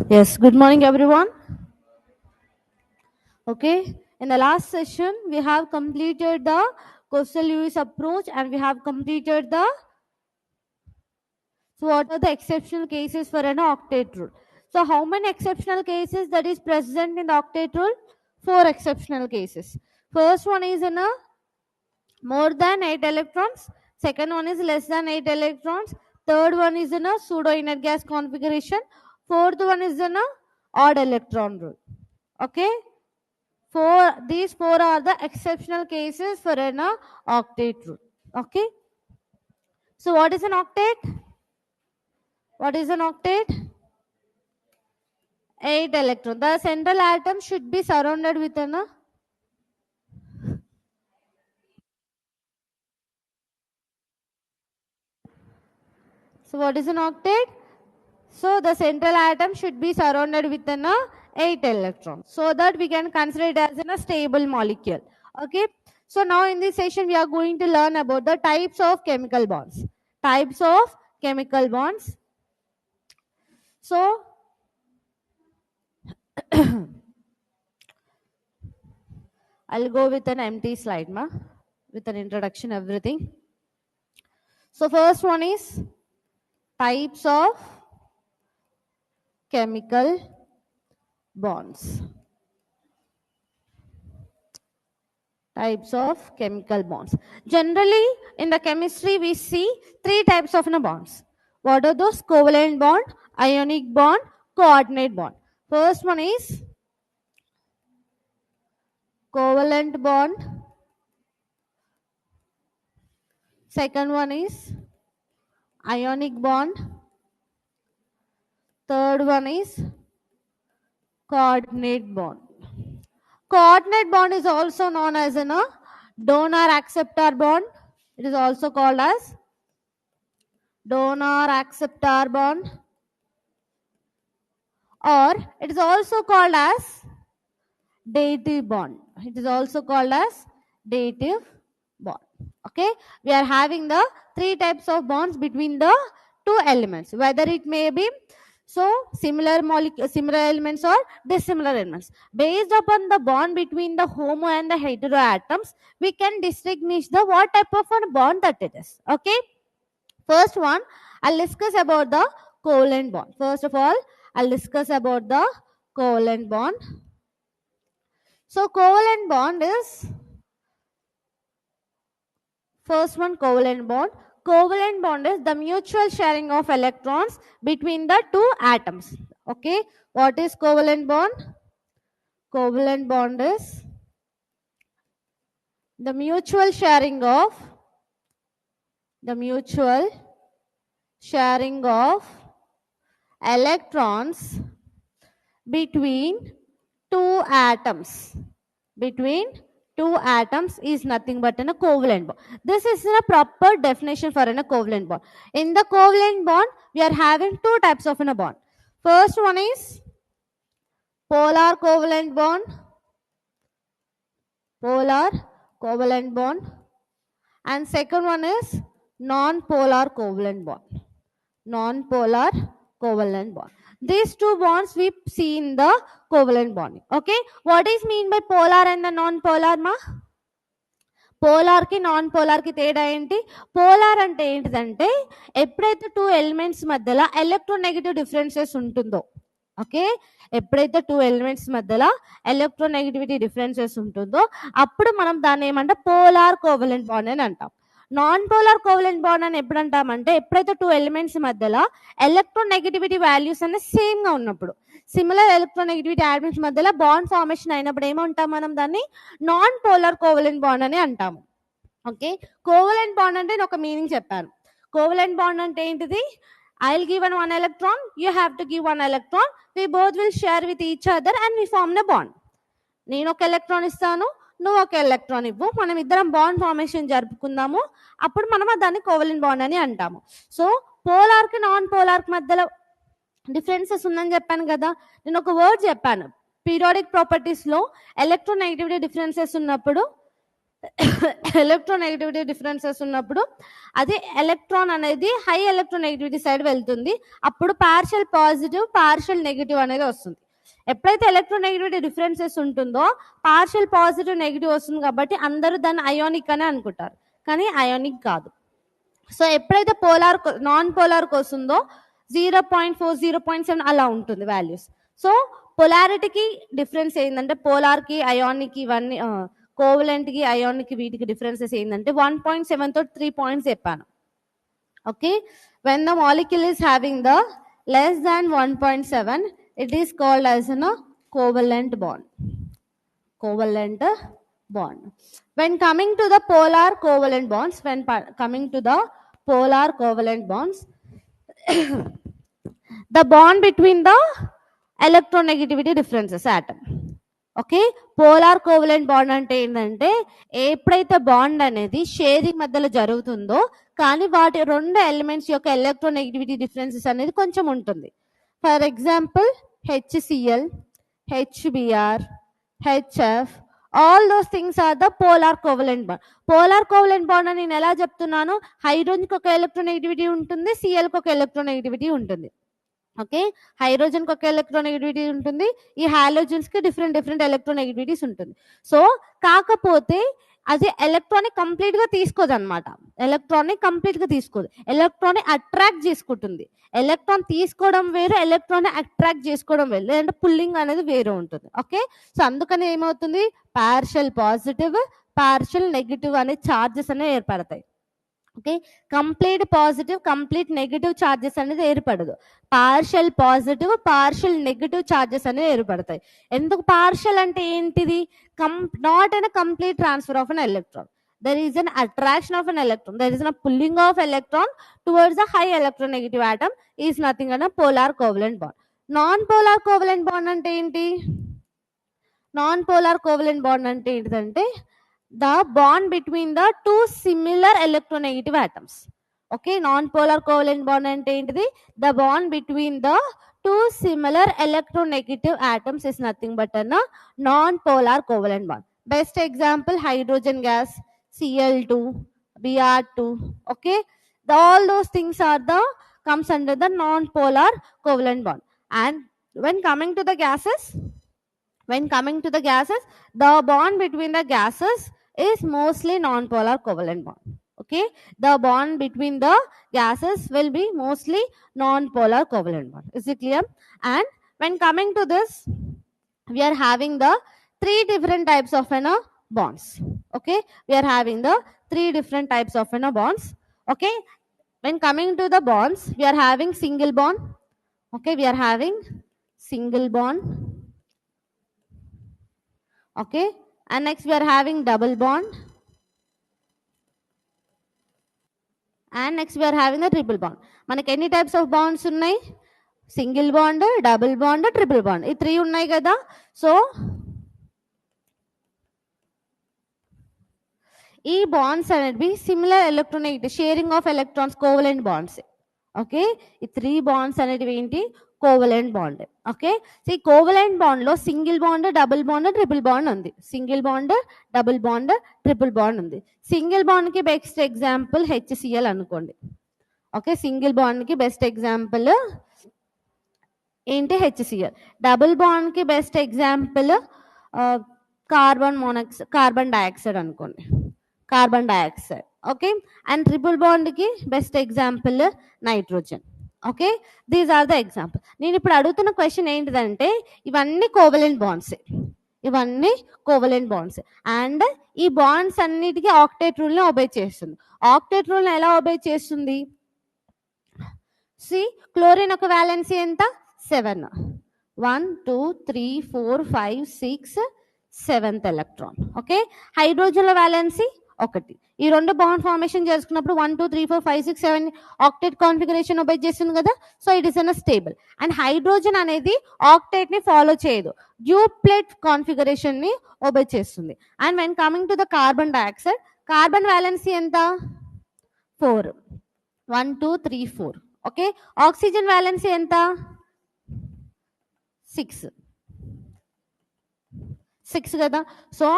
Yes, good morning everyone. Okay, in the last session we have completed the Coastal-Lewis approach and we have completed the what are the exceptional cases for an octet rule. So how many exceptional cases that is present in the octet rule? 4 exceptional cases. First one is in a more than 8 electrons, second one is less than 8 electrons, third one is in a pseudo inert gas configuration, fourth one is in a odd electron rule. Okay, these four are the exceptional cases for an octet rule. Okay, so what is an octet? What is an octet? 8 electrons. The central atom should be surrounded with an so what is an octet? So the central atom should be surrounded with an 8 electrons, so that we can consider it as a stable molecule. Okay, so now in this session we are going to learn about the types of chemical bonds. Types of chemical bonds. So I'll go with an empty slide, with an introduction, everything. So first one is types of chemical bonds. Types of chemical bonds. Generally, in the chemistry, we see 3 types of bonds. What are those? Covalent bond, ionic bond, coordinate bond. First one is covalent bond. Second one is ionic bond. Third one is coordinate bond. Coordinate bond is also known as a donor-acceptor bond. It is also called as donor-acceptor bond, or it is also called as dative bond. It is also called as dative bond. Okay, we are having the 3 types of bonds between the 2 elements, whether it may be similar elements or dissimilar elements. Based upon the bond between the homo and the hetero atoms, we can distinguish the what type of a bond that it is. Okay, first one, I'll discuss about the covalent bond. First of all, I'll discuss about the covalent bond. So covalent bond is first one, covalent bond. Covalent bond is the mutual sharing of electrons between the 2 atoms. Okay, what is covalent bond? Covalent bond is the mutual sharing of electrons between 2 atoms. Between 2 atoms is nothing but a covalent bond. This is a proper definition for a covalent bond. In the covalent bond, we are having 2 types of a bond. First one is polar covalent bond. Polar covalent bond. And second one is non-polar covalent bond. Non-polar covalent bond. These 2 bonds we see in the covalent bond. Okay, what is mean by polar and the non-polar, polar కి non polar కి తేడా ఏంటి? Polar అంటే ఏంటిదంటే ఎప్పుడైతే 2 elements మధ్యలో electronegative differences ఉంటుందో, okay, ఎప్పుడైతే 2 ఎలిమెంట్స్ మధ్యలో ఎలక్ట్రోనెగటివిటీ డిఫరెన్సెస్ ఉంటుందో అప్పుడు మనం దాన్ని ఏమంటే పోలార్ కోవలెంట్ బాండ్ అని అంటాం. నాన్ పోలార్ కోవలెంట్ బాండ్ అని ఎప్పుడు అంటామంటే ఎప్పుడైతే 2 ఎలిమెంట్స్ మధ్యలో ఎలక్ట్రోనెగటివిటీ వాల్యూస్ అనేది సేమ్ గా ఉన్నప్పుడు, సిమిలర్ ఎలక్ట్రోనెగటివిటీ ఆటమ్స్ మధ్యలో బాండ్ ఫార్మేషన్ అయినప్పుడు ఏమంటాం మనం దాన్ని నాన్ పోలార్ కోవలెంట్ బాండ్ అని అంటాము. ఓకే, కోవలెంట్ బాండ్ అంటే నేను ఒక మీనింగ్ చెప్పాను. కోవలెంట్ బాండ్ అంటే ఏంటిది? I'll give one electron, you have to give one electron, we both will share with each other and we form a bond. నేను ఒక ఎలక్ట్రాన్ ఇస్తాను, నువ్వు ఒక ఎలక్ట్రాన్ ఇవ్వు, మనం ఇద్దరం బాండ్ ఫార్మేషన్ జరుపుకుందాము, అప్పుడు మనం దాన్ని కోవలెంట్ బాండ్ అని అంటాము. సో పోలార్ కి నాన్ పోలార్ కి మధ్యలో డిఫరెన్సెస్ ఉందని చెప్పాను కదా. నేను ఒక వర్డ్ చెప్పాను, పీరియాడిక్ ప్రాపర్టీస్ లో ఎలక్ట్రోనెగటివిటీ డిఫరెన్సెస్ ఉన్నప్పుడు ఎలక్ట్రోనెగటివిటీ డిఫరెన్సెస్ ఉన్నప్పుడు అది ఎలక్ట్రాన్ అనేది హై ఎలక్ట్రోనెగటివిటీ సైడ్ వెళ్తుంది, అప్పుడు పార్షియల్ పాజిటివ్ పార్షియల్ నెగిటివ్ అనేది వస్తుంది. ఎప్పుడైతే ఎలక్ట్రోనెగటివిటీ డిఫరెన్సెస్ ఉంటుందో పార్షియల్ పాజిటివ్ నెగిటివ్ వస్తుంది కాబట్టి అందరూ దాన్ని అయోనిక్ అని అనుకుంటారు, కానీ అయోనిక్ కాదు. సో ఎప్పుడైతే పోలార్ నాన్ పోలార్కి వస్తుందో 0.4 0.7 అలా ఉంటుంది వాల్యూస్. సో పొలారిటీకి డిఫరెన్స్ ఏంటంటే పోలార్కి అయానిక్ ఇవన్నీ కోవలెంట్కి అయానిక్ వీటికి డిఫరెన్సెస్ ఏంటంటే 1.7 తో 3 పాయింట్స్ చెప్పాను. Okay, when the molecule is having the less than 1.7 it is called as a covalent bond. Covalent bond. When coming to the polar covalent bonds, the bond between the electronegativity differences atom. Okay, polar covalent bond అంటే ఏంటంటే ఎప్పుడైతే bond అనేది sharing మధ్యలో జరుగుతుందో కానీ వాటి రెండు elements యొక్క ఎలక్ట్రోనెగటివిటీ డిఫరెన్సెస్ అనేది కొంచెం ఉంటుంది. For example HCl, HBr, HF, all those things are the polar covalent bond. Polar covalent bond అని నేను ఎలా చెప్తున్నాను, హైడ్రోజన్కి ఒక ఎలక్ట్రోనెగటివిటీ ఉంటుంది, Clకి ఒక ఎలక్ట్రోనెగటివిటీ ఉంటుంది. ఓకే, హైడ్రోజన్కి ఒక ఎలక్ట్రోనెగటివిటీ ఉంటుంది, ఈ హాలోజన్స్కి డిఫరెంట్ ఎలక్ట్రోనెగటివిటీస్ ఉంటుంది. సో కాకపోతే అది ఎలక్ట్రానిక్ కంప్లీట్గా తీసుకోదు అనమాట, ఎలక్ట్రాన్ని అట్రాక్ట్ చేసుకుంటుంది. ఎలక్ట్రాన్ తీసుకోవడం వేరు, ఎలక్ట్రాన్ని అట్రాక్ట్ చేసుకోవడం వేరు, లేదంటే పుల్లింగ్ అనేది వేరే ఉంటుంది. ఓకే, సో అందుకని ఏమవుతుంది, పార్షియల్ పాజిటివ్ పార్షియల్ నెగిటివ్ అనే ఛార్జెస్ అనేవి ఏర్పడతాయి. Okay, complete positive complete negative charges అనేది ఏర్పడదు, partial positive partial negative charges అనేవి ఏర్పడతాయి. ఎందుకు పార్షియల్ అంటే ఏంటిది, not an complete transfer of an electron, there is an attraction of an electron, there is a pulling of electron towards the high electronegative atom is nothing but a polar covalent bond. Non-polar covalent bond అంటే ఏంటి, non-polar covalent bond అంటే ఏంటంటే the bond between the two similar electronegative atoms. Okay, non-polar covalent bond ante entidi, the bond between the two similar electronegative atoms is nothing but a non-polar covalent bond. Best example, hydrogen gas, Cl2, Br2. Okay, all those things are the comes under the non-polar covalent bond. And when coming to the gases, the bond between the gases is mostly non-polar covalent bond. Okay, the bond between the gases will be mostly non-polar covalent bond. Is it clear? And when coming to this, we are having the three different types of bonds. Okay, we are having the three different types of bonds. Okay, when coming to the bonds, we are having single bond. Okay, we are having single bond. Okay, and next we are having double bond, and next we are having a triple bond. మనకి ఎన్ని types of bonds ఉన్నాయి, single bond, double bond, triple bond, ఈ 3 ఉన్నాయి కదా. So ఈ bonds అనేవి similar electronegative sharing of electrons covalent bonds. Okay, ఈ 3 bonds అనేవి ఏంటి, కోవలెంట్ బాండ్. ఓకే, సో ఈ కోవలెంట్ బాండ్ లో single bond, double bond, triple bond ఉంది. Single bond, double bond, triple bond ఉంది. సింగిల్ బాండ్ కి బెస్ట్ ఎగ్జాంపుల్ HCl అనుకోండి. Okay, single bond కి బెస్ట్ ఎగ్జాంపుల్ ఏంటి, HCl. డబుల్ బాండ్ కి best example carbon dioxide అనుకోండి, carbon dioxide. Okay, and triple bond కి best example nitrogen. Okay, these are the example. నేను ఇప్పుడు అడుగుతున్న క్వశ్చన్ ఏంటిదంటే ఇవన్నీ కోవలెంట్ బాండ్స్, అండ్ ఈ బాండ్స్ అన్నిటికీ ఆక్టేట్ రూల్ని ఒబే చేస్తుంది. ఆక్టేట్ రూల్ని ఎలా ఒబే చేస్తుంది, క్లోరిన్ ఒక వ్యాలెన్సీ ఎంత, 7, 1 2 3 4 5 6 7th electron. Okay, hydrogen valency 1. ఈ రెండు బాండ్ ఫార్మేషన్ చేసుకున్నప్పుడు 1 2 3 4 5 6 7 ఆక్టేట్ కాన్ఫిగరేషన్ ఒబే చేస్తుంది కదా. So it is stable. And hydrogen అనేది ఆక్టేట్ ని ఫాలో చేయదు, డ్యూప్లెట్ కాన్ఫిగరేషన్ ని ఒబే చేస్తుంది. And when coming to the carbon dioxide, carbon valency ఎంత, 4, 1 2 3 4. ఓకే, ఆక్సిజన్ వ్యాలెన్సీ ఎంత, 6 కదా. సో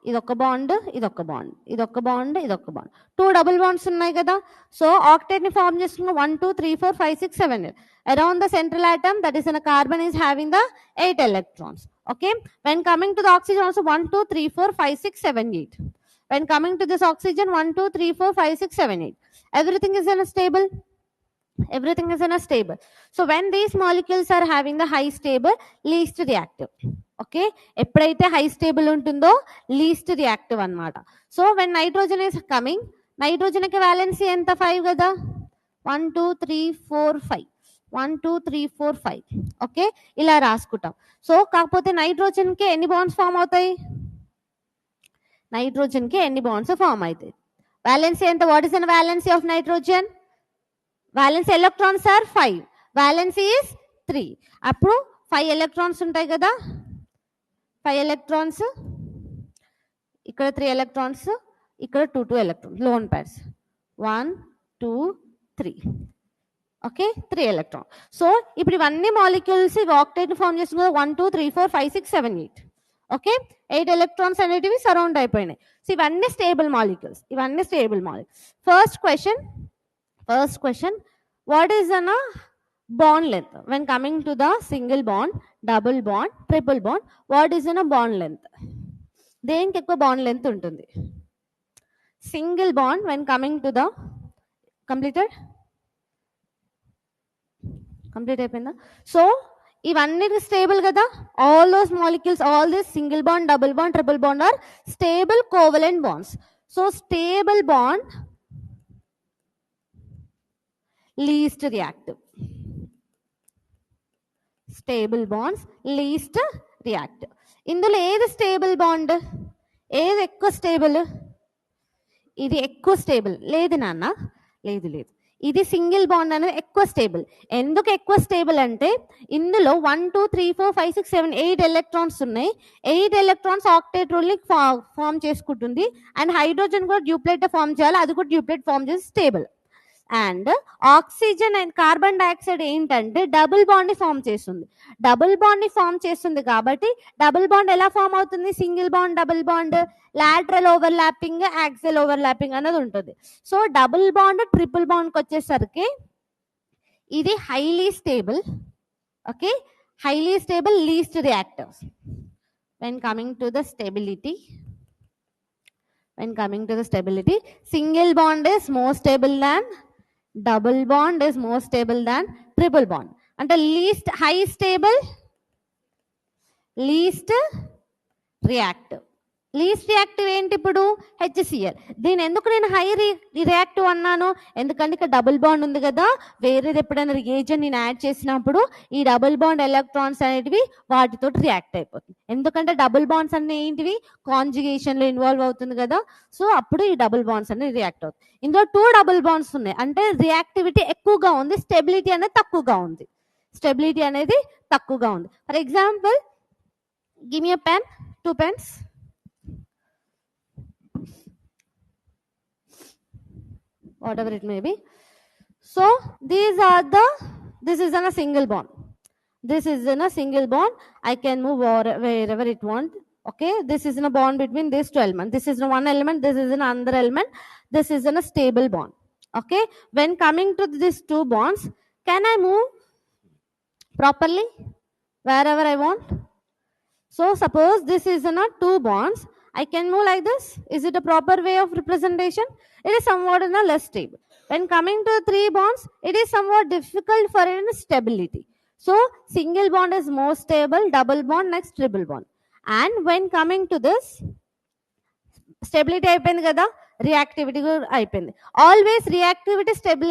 ఇదొక బాండ్, ఇదొక బాండ్, ఇదొక బాండ్, ఇదొక బాండ్. 2 డబుల్ బాండ్స్ ఉన్నాయి కదా. సో ఆక్టేట్ ని ఫార్మ్ చేసుకున్న 1 2 3 4 5 6 7 8. Around the central atom, that is in a carbon, is having the 8 electrons. Okay. When coming to the oxygen also 1 2 3 4 5 6 7 8. When coming to this oxygen 1 2 3 4 5 6 7 8. Everything is in a stable. Everything is in a stable. So when these molecules are having the high stable, least reactive. Okay, ఎప్పుడైతే high stable ఉంటుందో least reactive అన్నమాట. So when nitrogen is coming, నైట్రోజన్కి valency ఎంత? 5 కదా. 1 2 3 4 5, 1 2 3 4 5. Okay, ఇలా రాసుకుంటాం. So కాకపోతే నైట్రోజన్కి ఎన్ని బాండ్స్ ఫామ్ అవుతాయి? నైట్రోజన్కి ఎన్ని బాండ్స్ ఫామ్ అవుతాయి? వ్యాలెన్సీ ఎంత? What is the valency of nitrogen? Valency electrons are 5, valency is 3. అప్పుడు 5 ఎలక్ట్రాన్స్ ఉంటాయి కదా. 5 ఎలక్ట్రాన్స్, ఇక్కడ 3 ఎలక్ట్రాన్స్, ఇక్కడ 2 electrons, loan pairs 1 2 3. Okay, 3 electron. So ఇప్పుడు ఇవన్నీ మాలిక్యూల్స్ ఆక్టేట్ ఫార్మ్ చేస్తున్నారు. 1 2 3 4 5 6 7 8. ఓకే, 8 ఎలక్ట్రాన్స్ అనేటివి సరౌండ్ అయిపోయినాయి. సో ఇవన్నీ స్టేబుల్ మాలిక్యూల్స్, ఇవన్నీ stable molecules. First question, what is an bond length when coming to the single bond, double bond, triple bond? What is in a bond length? దేనికి ఎక్కువ bond length ఉంటుంది? Single bond when coming to the complete అయిపోయిందా? So ఇవన్నీ stable కదా. All those molecules, all this single bond, double bond, triple bond are stable covalent bonds. So stable bond least reactive. Stable bonds least reactive. ఇందులో ఏది stable bond? ఏది ఎక్కువ stable? ఇది ఎక్కువ stable. లేదు నాన్న, లేదు, ఇది సింగిల్ బాండ్ అనేది ఎక్కువ స్టేబుల్. ఎందుకు ఎక్కువ స్టేబుల్ అంటే ఇందులో 1 2 3 4 5 6 7 8 ఎలక్ట్రాన్స్ ఉన్నాయి. 8 ఎలక్ట్రాన్స్ ఆక్టేట్ రూల్ ని ఫామ్ చేసుకుంటుంది. అండ్ హైడ్రోజన్ కూడా డ్యూప్లెట్ ఫామ్ చేయాలి, అది కూడా డ్యూప్లెట్ ఫామ్ చేసి stable. And oxygen and carbon dioxide ఏంటంటే డబుల్ బాండ్ ని ఫామ్ చేస్తుంది. డబుల్ బాండ్ ని ఫామ్ చేస్తుంది కాబట్టి డబుల్ బాండ్ ఎలా ఫామ్ అవుతుంది? Single bond, double bond, lateral overlapping, axial overlapping అనేది ఉంటుంది. సో డబుల్ బాండ్ ట్రిపుల్ బాండ్కి వచ్చేసరికి ఇది highly stable. Okay, highly stable, least reactive. when coming to the stability, single bond is more stable than double bond, is more stable than triple bond. అంటే least high stable, least reactive. Least reactive ఏంటి? ఇప్పుడు HCl. దీని ఎందుకు నేను high reactive అన్నాను? ఎందుకంటే ఇక్కడ double bond ఉంది కదా. వేరేది ఎప్పుడైనా రియేజెంట్ నేను యాడ్ చేసినప్పుడు ఈ డబుల్ బాండ్ ఎలక్ట్రాన్స్ అనేటివి వాటితో రియాక్ట్ అయిపోతుంది. ఎందుకంటే డబుల్ బాండ్స్ అన్ని ఏంటివి? కాంజుగేషన్ లో ఇన్వాల్వ్ అవుతుంది కదా. సో అప్పుడు ఈ డబుల్ బాండ్స్ అనేవి రియాక్ట్ అవుతుంది. ఇందులో 2 డబుల్ బాండ్స్ ఉన్నాయి అంటే రియాక్టివిటీ ఎక్కువగా ఉంది, స్టెబిలిటీ అనేది తక్కువగా ఉంది. For example, give me a pen, 2 pens. Whatever it may be. So this is in a single bond. I can move wherever it want. Okay, this is in a bond between these 2 elements. This is in one element, this is in another element. This is in a stable bond. Okay, when coming to these 2 bonds, can I move properly wherever I want? So suppose this is in a 2 bonds, I can move like this. Is it a proper way of representation? It is somewhat in a less stable. When coming to 3 bonds, it is somewhat difficult for stability. So single bond is more stable, double bond, next triple bond. And when coming to this, stability అయిపోయింది కదా, reactivity కూడా అయిపోయింది. Always reactivity, stability